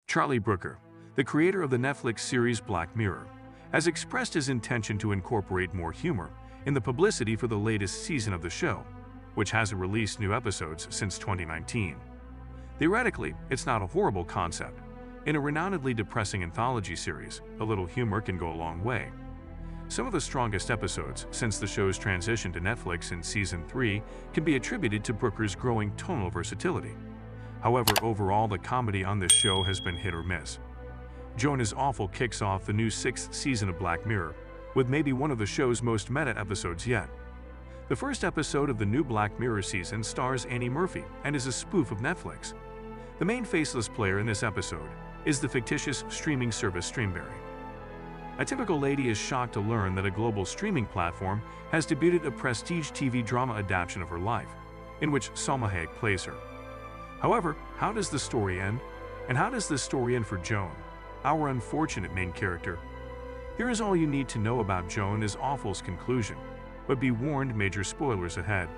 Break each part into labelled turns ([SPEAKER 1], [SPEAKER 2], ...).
[SPEAKER 1] Charlie Brooker, the creator of the Netflix series Black Mirror, has expressed his intention to incorporate more humor in the publicity for the latest season of the show, which hasn't released new episodes since 2019. Theoretically, it's not a horrible concept. In a renownedly depressing anthology series, a little humor can go a long way. Some of the strongest episodes since the show's transition to Netflix in Season 3 can be attributed to Brooker's growing tonal versatility. However, overall, the comedy on this show has been hit or miss. Joan is Awful kicks off the new 6th season of Black Mirror, with maybe one of the show's most meta episodes yet. The first episode of the new Black Mirror season stars Annie Murphy and is a spoof of Netflix. The main faceless player in this episode is the fictitious streaming service Streamberry. A typical lady is shocked to learn that a global streaming platform has debuted a prestige TV drama adaptation of her life, in which Salma Hayek plays her. However, how does the story end? And how does this story end for Joan, our unfortunate main character? Here is all you need to know about Joan is Awful's conclusion, but be warned, major spoilers ahead.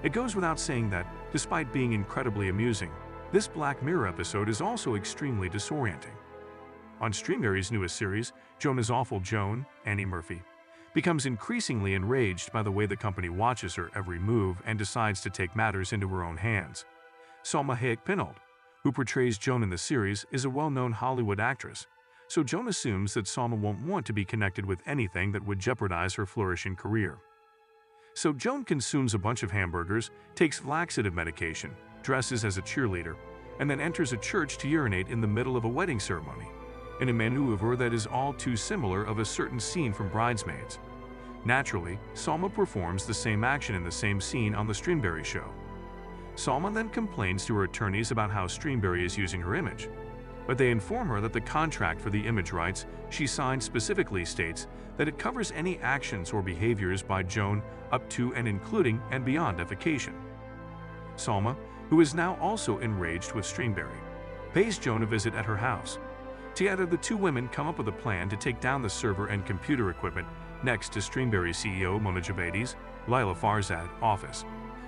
[SPEAKER 1] It goes without saying that, despite being incredibly amusing, this Black Mirror episode is also extremely disorienting. On Streamberry's newest series, Joan is Awful Joan, Annie Murphy, becomes increasingly enraged by the way the company watches her every move and decides to take matters into her own hands. Salma Hayek, who portrays Joan in the series, is a well-known Hollywood actress, so Joan assumes that Salma won't want to be connected with anything that would jeopardize her flourishing career. So Joan consumes a bunch of hamburgers, takes laxative medication, dresses as a cheerleader, and then enters a church to urinate in the middle of a wedding ceremony, in a maneuver that is all too similar of a certain scene from Bridesmaids. Naturally, Salma performs the same action in the same scene on the Streamberry show. Salma then complains to her attorneys about how Streamberry is using her image, but they inform her that the contract for the image rights she signed specifically states that it covers any actions or behaviors by Joan up to and including and beyond defecation. Salma, who is now also enraged with Streamberry, pays Joan a visit at her house. Together, the two women come up with a plan to take down the server and computer equipment next to Streamberry CEO Mona Javadi's, Laila Farzad, office.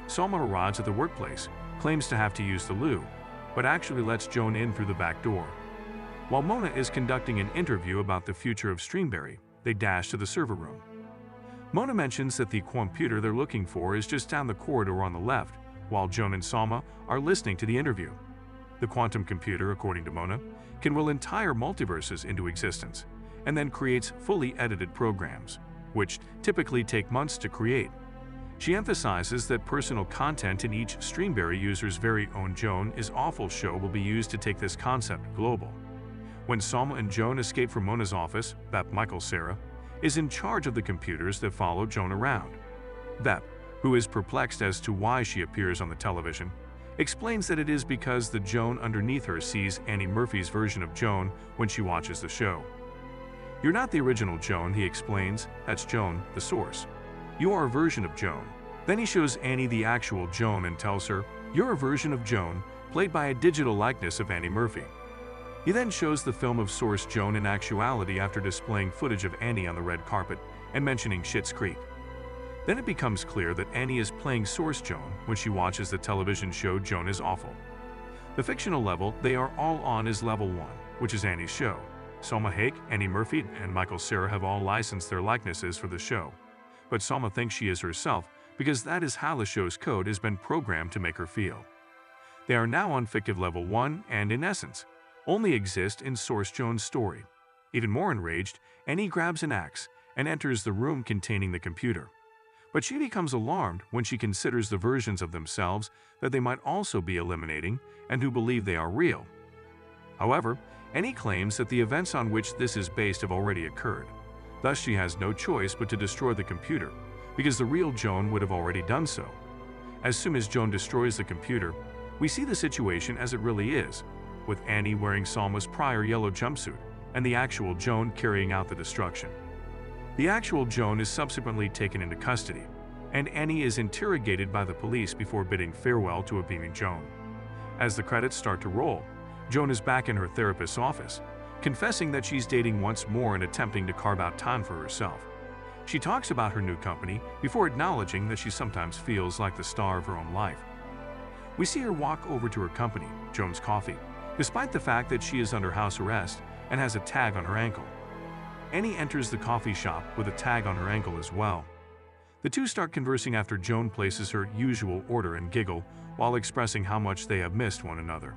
[SPEAKER 1] Salma arrives at the workplace, claims to have to use the loo, but actually lets Joan in through the back door. While Mona is conducting an interview about the future of Streamberry, they dash to the server room. Mona mentions that the computer they're looking for is just down the corridor on the left, while Joan and Salma are listening to the interview. The quantum computer, according to Mona, can will entire multiverses into existence, and then creates fully edited programs, which typically take months to create. She emphasizes that personal content in each Streamberry user's very own Joan is Awful show will be used to take this concept global. When Salma and Joan escape from Mona's office, Bep Michael Sarah is in charge of the computers that follow Joan around. Bep, who is perplexed as to why she appears on the television, explains that it is because the Joan underneath her sees Annie Murphy's version of Joan when she watches the show. "You're not the original Joan," he explains. "That's Joan, the source. You are a version of Joan." Then he shows Annie the actual Joan and tells her, "You're a version of Joan, played by a digital likeness of Annie Murphy." He then shows the film of Source Joan in actuality after displaying footage of Annie on the red carpet and mentioning Schitt's Creek. Then it becomes clear that Annie is playing Source Joan when she watches the television show Joan is Awful. The fictional level they are all on is level 1, which is Annie's show. Salma Hayek, Annie Murphy, and Michael Cera have all licensed their likenesses for the show, but Salma thinks she is herself because that is how the show's code has been programmed to make her feel. They are now on fictive level 1 and, in essence, only exist in Source Joan's story. Even more enraged, Annie grabs an axe and enters the room containing the computer. But she becomes alarmed when she considers the versions of themselves that they might also be eliminating and who believe they are real. However, Annie claims that the events on which this is based have already occurred. Thus, she has no choice but to destroy the computer, because the real Joan would have already done so. As soon as Joan destroys the computer, we see the situation as it really is, with Annie wearing Salma's prior yellow jumpsuit and the actual Joan carrying out the destruction. The actual Joan is subsequently taken into custody, and Annie is interrogated by the police before bidding farewell to a beaming Joan. As the credits start to roll, Joan is back in her therapist's office, confessing that she's dating once more and attempting to carve out time for herself. She talks about her new company before acknowledging that she sometimes feels like the star of her own life. We see her walk over to her company, Joan's Coffee, despite the fact that she is under house arrest and has a tag on her ankle. Annie enters the coffee shop with a tag on her ankle as well. The two start conversing after Joan places her usual order and giggle while expressing how much they have missed one another.